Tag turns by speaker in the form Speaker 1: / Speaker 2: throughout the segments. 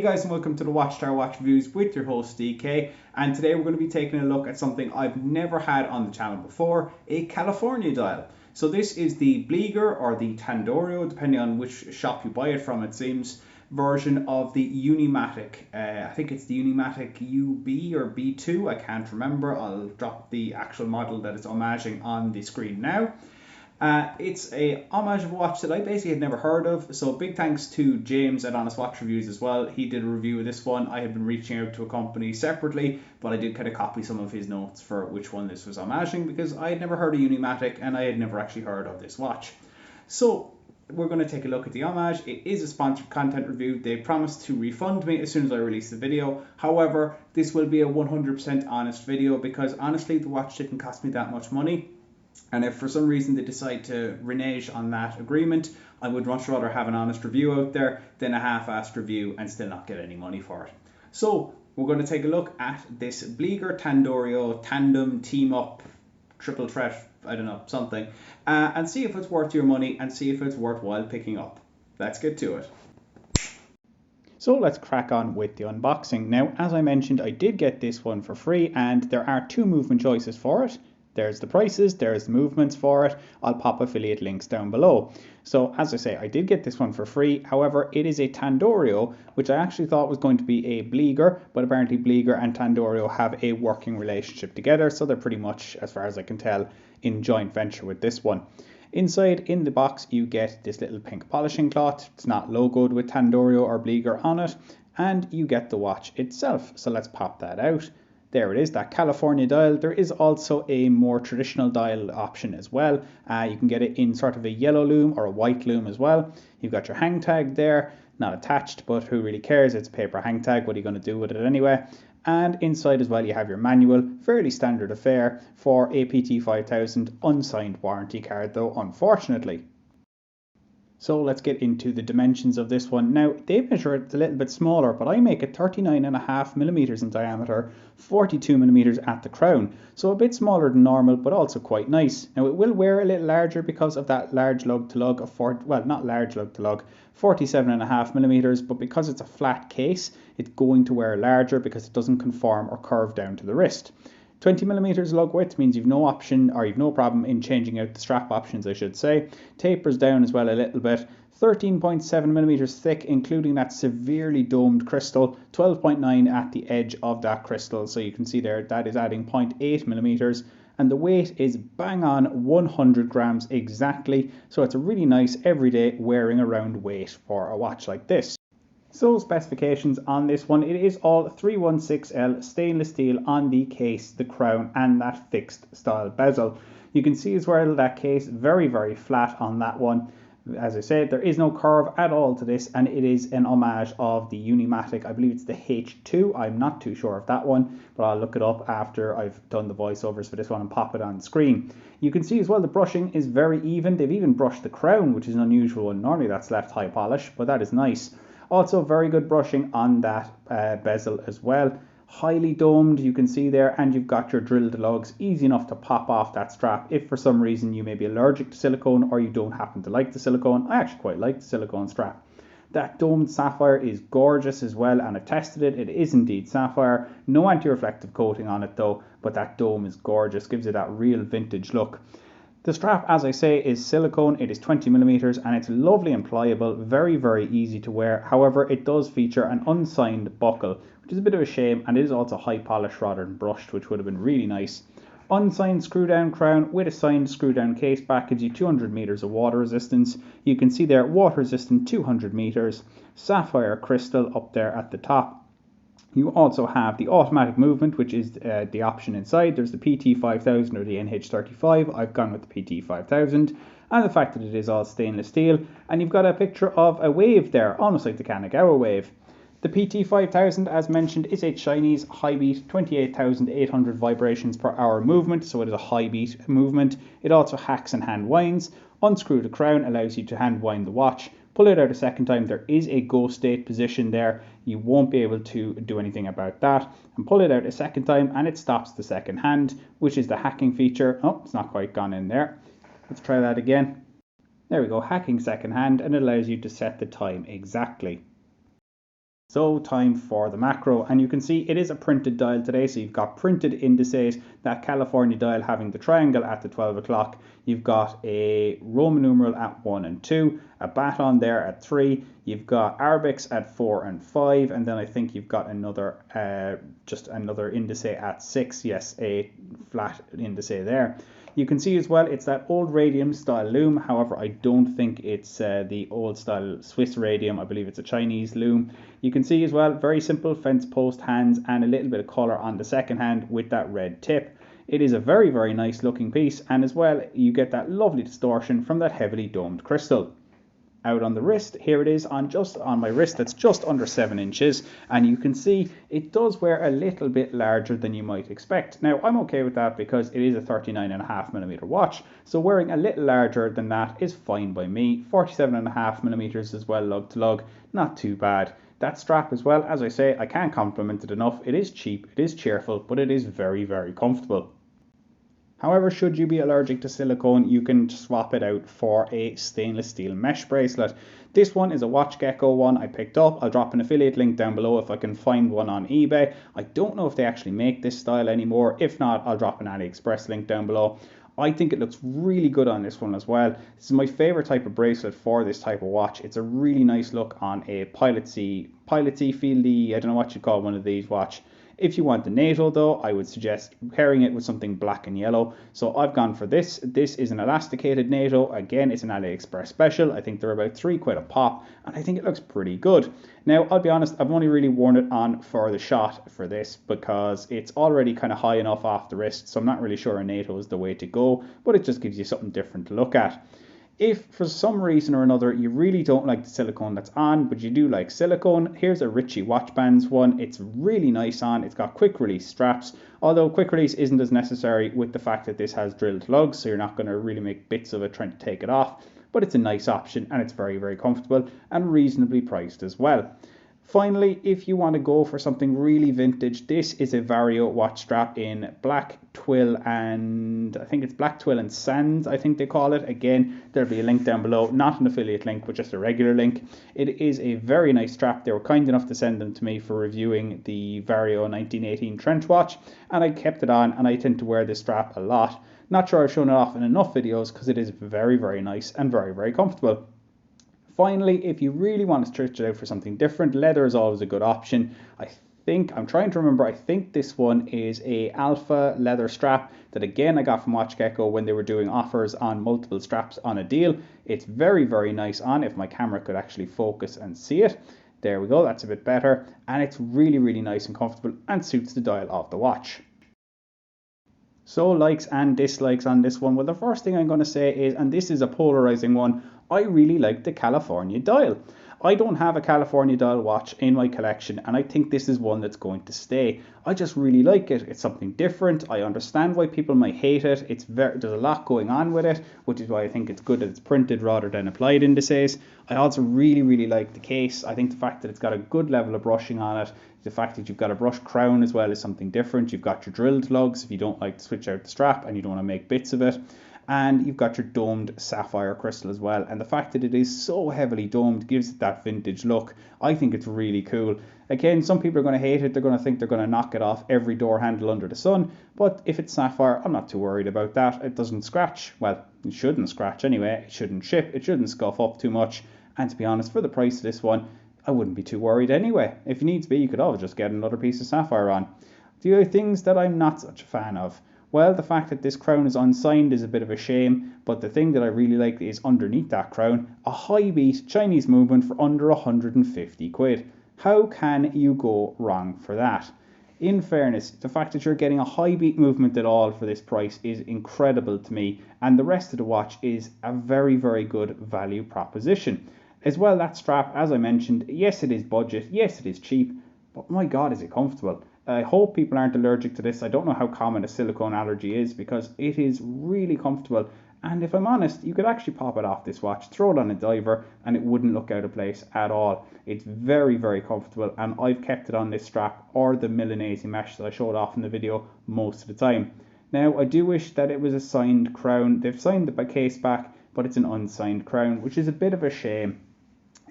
Speaker 1: Hey guys, and welcome to the Watchtower Watch Reviews with your host DK, and today we're going to be taking a look at something I've never had on the channel before, a California dial. So this is the Bliger or the Tandorio, depending on which shop you buy it from it seems, version of the Unimatic. I think it's the Unimatic UB or B2, I can't remember. I'll drop the actual model that it's homaging on the screen now. It's a homage of a watch that I basically had never heard of, so big thanks to James at Honest Watch Reviews as well. He did a review of this one. I had been reaching out to a company separately, but I did kind of copy some of his notes for which one this was homaging because I had never heard of Unimatic and I had never actually heard of this watch. So we're going to take a look at the homage. It is a sponsored content review. They promised to refund me as soon as I release the video. However, this will be a 100% honest video because honestly the watch didn't cost me that much money. And if for some reason they decide to renege on that agreement, I would much rather have an honest review out there than a half-assed review and still not get any money for it. So we're going to take a look at this Bliger Tandorio tandem team up triple threat, I don't know, something, and see if it's worth your money and see if it's worthwhile picking up. Let's get to it. So let's crack on with the unboxing. Now, as I mentioned, I did get this one for free and there are two movement choices for it. There's the prices, there's the movements for it. I'll pop affiliate links down below. So as I say, I did get this one for free. However, it is a Tandorio, which I actually thought was going to be a Bliger, but apparently Bliger and Tandorio have a working relationship together. So they're pretty much, as far as I can tell, in joint venture with this one. Inside, in the box, you get this little pink polishing cloth. It's not logoed with Tandorio or Bliger on it. And you get the watch itself. So let's pop that out. There it is, that California dial. There is also a more traditional dial option as well. You can get it in sort of a yellow lume or a white lume as well. You've got your hang tag there, not attached, but who really cares? It's a paper hang tag. What are you going to do with it anyway? And inside as well, you have your manual, fairly standard affair for a PT5000 unsigned warranty card though, unfortunately. So let's get into the dimensions of this one. Now, they measure it a little bit smaller, but I make it 39.5 millimeters in diameter, 42 millimeters at the crown. So a bit smaller than normal, but also quite nice. Now, it will wear a little larger because of that large lug to lug of 47.5 millimeters, but because it's a flat case, it's going to wear larger because it doesn't conform or curve down to the wrist. 20 millimeters lug width means you've no option, or you've no problem in changing out the strap options, I should say. Tapers down as well a little bit. 13.7 millimeters thick, including that severely domed crystal. 12.9 at the edge of that crystal. So you can see there that is adding 0.8 millimeters. And the weight is bang on 100 grams exactly. So it's a really nice everyday wearing around weight for a watch like this. So specifications on this one, it is all 316L stainless steel on the case, the crown and that fixed style bezel. You can see as well that case very, very flat on that one. As I said, there is no curve at all to this and it is an homage of the Unimatic. I believe it's the H2. I'm not too sure of that one, but I'll look it up after I've done the voiceovers for this one and pop it on the screen. You can see as well the brushing is very even. They've even brushed the crown, which is an unusual one. Normally that's left high polish, but that is nice. Also very good brushing on that bezel as well. Highly domed, you can see there, and you've got your drilled lugs, easy enough to pop off that strap if for some reason you may be allergic to silicone or you don't happen to like the silicone. I actually quite like the silicone strap. That domed sapphire is gorgeous as well, and I've tested it. It is indeed sapphire. No anti-reflective coating on it though, but that dome is gorgeous, gives it that real vintage look. The strap, as I say, is silicone. It is 20 millimeters and it's lovely and pliable, very, very easy to wear. However, it does feature an unsigned buckle, which is a bit of a shame, and it is also high polish rather than brushed, which would have been really nice. Unsigned screw down crown with a signed screw down case back gives you 200 meters of water resistance. You can see there water resistant 200 meters, sapphire crystal up there at the top. You also have the automatic movement, which is the option inside. There's the PT5000 or the NH35. I've gone with the PT5000. And the fact that it is all stainless steel. And you've got a picture of a wave there, almost like the Kanagawa wave. The PT5000, as mentioned, is a Chinese high beat, 28,800 vibrations per hour movement. So it is a high beat movement. It also hacks and hand winds. Unscrew the crown allows you to hand wind the watch. Pull it out a second time, there is a go state position there. You won't be able to do anything about that. And pull it out a second time and it stops the second hand, which is the hacking feature. Oh, it's not quite gone in there. Let's try that again. There we go, hacking second hand, and it allows you to set the time exactly. So time for the macro, and you can see it is a printed dial today, so you've got printed indices, that California dial having the triangle at the 12 o'clock, you've got a Roman numeral at 1 and 2, a baton there at 3, you've got Arabics at 4 and 5, and then I think you've got another, just another indice at 6, yes, a flat indice there. You can see as well it's that old radium style loom, however I don't think it's the old style Swiss radium, I believe it's a Chinese loom. You can see as well very simple fence post hands and a little bit of colour on the second hand with that red tip. It is a very nice looking piece, and as well you get that lovely distortion from that heavily domed crystal. Out on the wrist, here it is on my wrist, that's just under 7 inches, and you can see it does wear a little bit larger than you might expect. Now I'm okay with that because it is a 39.5mm watch, so wearing a little larger than that is fine by me. 47.5mm as well, lug to lug, not too bad. That strap as well, as I say, I can't compliment it enough. It is cheap, it is cheerful, but it is very comfortable. However, should you be allergic to silicone, you can swap it out for a stainless steel mesh bracelet. This one is a Watchgecko one I picked up. I'll drop an affiliate link down below if I can find one on eBay. I don't know if they actually make this style anymore. If not, I'll drop an AliExpress link down below. I think it looks really good on this one as well. This is my favorite type of bracelet for this type of watch. It's a really nice look on a piloty, fieldy, I don't know what you call one of these watch. If you want the NATO though, I would suggest pairing it with something black and yellow. So I've gone for this. This is an elasticated NATO. Again, it's an AliExpress special. I think they're about £3 a pop, and I think it looks pretty good. Now, I'll be honest, I've only really worn it on for the shot for this because it's already kind of high enough off the wrist, so I'm not really sure a NATO is the way to go, but it just gives you something different to look at. If for some reason or another you really don't like the silicone that's on, but you do like silicone, here's a Ritchie watch bands one. It's really nice on. It's got quick release straps, although quick release isn't as necessary with the fact that this has drilled lugs, so you're not going to really make bits of it trying to take it off. But it's a nice option, and it's very comfortable and reasonably priced as well. Finally, if you want to go for something really vintage, this is a Vario watch strap in black twill and I think it's black twill and sands, I think they call it. Again, there'll be a link down below, not an affiliate link, but just a regular link. It is a very nice strap. They were kind enough to send them to me for reviewing the Vario 1918 trench watch, and I kept it on, and I tend to wear this strap a lot. Not sure I've shown it off in enough videos because it is very nice and very comfortable. Finally, if you really want to stretch it out for something different, leather is always a good option. I'm trying to remember, I think this one is a alpha leather strap that again I got from Watchgecko when they were doing offers on multiple straps on a deal. It's very nice on, if my camera could actually focus and see it. There we go, that's a bit better. And it's really nice and comfortable and suits the dial of the watch. So likes and dislikes on this one. Well, the first thing I'm going to say is, and this is a polarizing one, I really like the California dial. I don't have a California dial watch in my collection, and I think this is one that's going to stay. I just really like it. It's something different. I understand why people might hate it. There's a lot going on with it, which is why I think it's good that it's printed rather than applied indices. I also really like the case. I think the fact that it's got a good level of brushing on it, the fact that you've got a brush crown as well is something different. You've got your drilled lugs if you don't like to switch out the strap and you don't want to make bits of it. And you've got your domed sapphire crystal as well, and the fact that it is so heavily domed gives it that vintage look. I think it's really cool. Again, some people are going to hate it. They're going to think they're going to knock it off every door handle under the sun, but if it's sapphire, I'm not too worried about that. It doesn't scratch. Well, it shouldn't scratch anyway. It shouldn't chip. It shouldn't scuff up too much. And to be honest, for the price of this one, I wouldn't be too worried anyway. If needs be, you could always just get another piece of sapphire on. The other things that I'm not such a fan of, well, the fact that this crown is unsigned is a bit of a shame, but the thing that I really like is underneath that crown, a high beat Chinese movement for under 150 quid. How can you go wrong for that? In fairness, the fact that you're getting a high beat movement at all for this price is incredible to me, and the rest of the watch is a very good value proposition. As well, that strap, as I mentioned, yes it is budget, yes it is cheap, but my god is it comfortable. I hope people aren't allergic to this. I don't know how common a silicone allergy is because it is really comfortable, and if I'm honest, you could actually pop it off this watch, throw it on a diver, and it wouldn't look out of place at all. It's very comfortable, and I've kept it on this strap or the Milanese mesh that I showed off in the video most of the time. Now, I do wish that it was a signed crown. They've signed the case back, but it's an unsigned crown, which is a bit of a shame.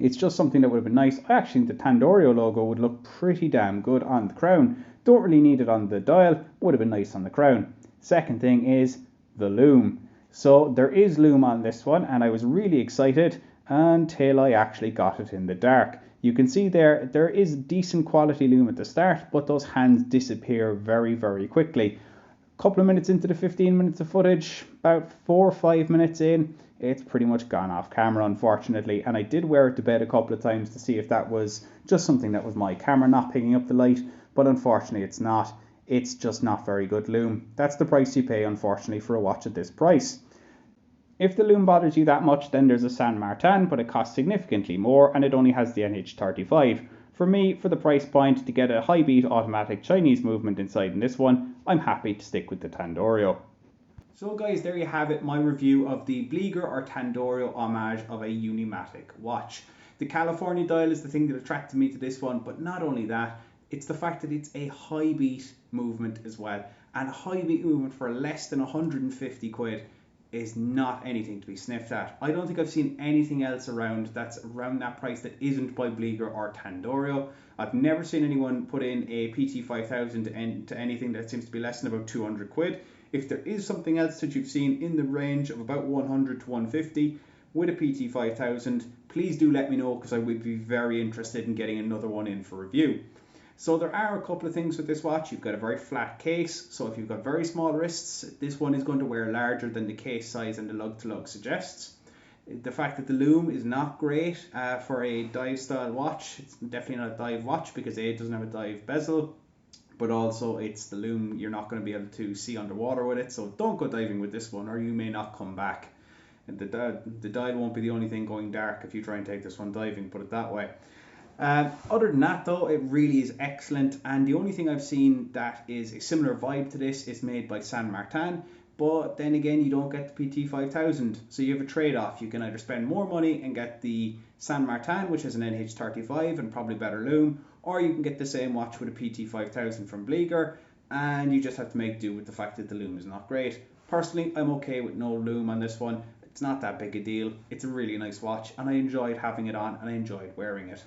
Speaker 1: It's just something that would have been nice. I actually think the Tandorio logo would look pretty damn good on the crown. Don't really need it on the dial, would have been nice on the crown. Second thing is the loom. So there is loom on this one, and I was really excited until I actually got it in the dark. You can see there is decent quality loom at the start, but those hands disappear very, very quickly. A couple of minutes into the 15 minutes of footage, about 4 or 5 minutes in, it's pretty much gone off camera, unfortunately. And I did wear it to bed a couple of times to see if that was just something that was my camera not picking up the light, but unfortunately it's not. It's just not very good loom. That's the price you pay, unfortunately, for a watch at this price. If the loom bothers you that much, then there's a San Martin, but it costs significantly more and it only has the NH35. For me, for the price point, to get a high beat automatic Chinese movement inside in this one, I'm happy to stick with the Tandorio. So guys, there you have it, my review of the Bliger or Tandorio Homage of a Unimatic watch. The California dial is the thing that attracted me to this one, but not only that, it's the fact that it's a high beat movement as well. And a high beat movement for less than 150 quid is not anything to be sniffed at. I don't think I've seen anything else around that's around that price that isn't by Bliger or Tandorio. I've never seen anyone put in a PT5000 to anything that seems to be less than about 200 quid. If there is something else that you've seen in the range of about 100 to 150 with a PT5000, please do let me know, because I would be very interested in getting another one in for review. So there are a couple of things with this watch. You've got a very flat case, so if you've got very small wrists, this one is going to wear larger than the case size and the lug-to-lug suggests. The fact that the loom is not great for a dive style watch. It's definitely not a dive watch because A, it doesn't have a dive bezel, but also it's the loom, you're not going to be able to see underwater with it, so don't go diving with this one or you may not come back. And the dial won't be the only thing going dark if you try and take this one diving, put it that way. Other than that though, it really is excellent, and the only thing I've seen that is a similar vibe to this is made by San Martin, but then again you don't get the PT5000, so you have a trade-off. You can either spend more money and get the San Martin, which is an NH35 and probably better loom, or you can get the same watch with a PT5000 from Bliger, and you just have to make do with the fact that the loom is not great. Personally, I'm okay with no loom on this one. It's not that big a deal. It's a really nice watch and I enjoyed having it on and I enjoyed wearing it.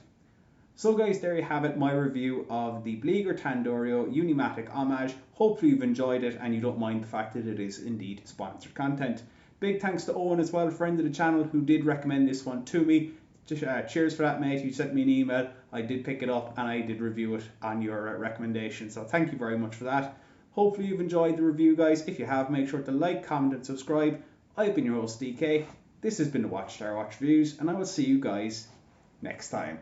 Speaker 1: So guys, there you have it, my review of the Bliger Tandorio Unimatic Homage. Hopefully you've enjoyed it and you don't mind the fact that it is indeed sponsored content. Big thanks to Owen as well, friend of the channel, who did recommend this one to me. Cheers for that, mate. You sent me an email, I did pick it up and I did review it on your recommendation, so thank you very much for that. Hopefully you've enjoyed the review, guys. If you have, make sure to like, comment and subscribe. I've been your host DK. This has been the Watchstar Watch Reviews and I will see you guys next time.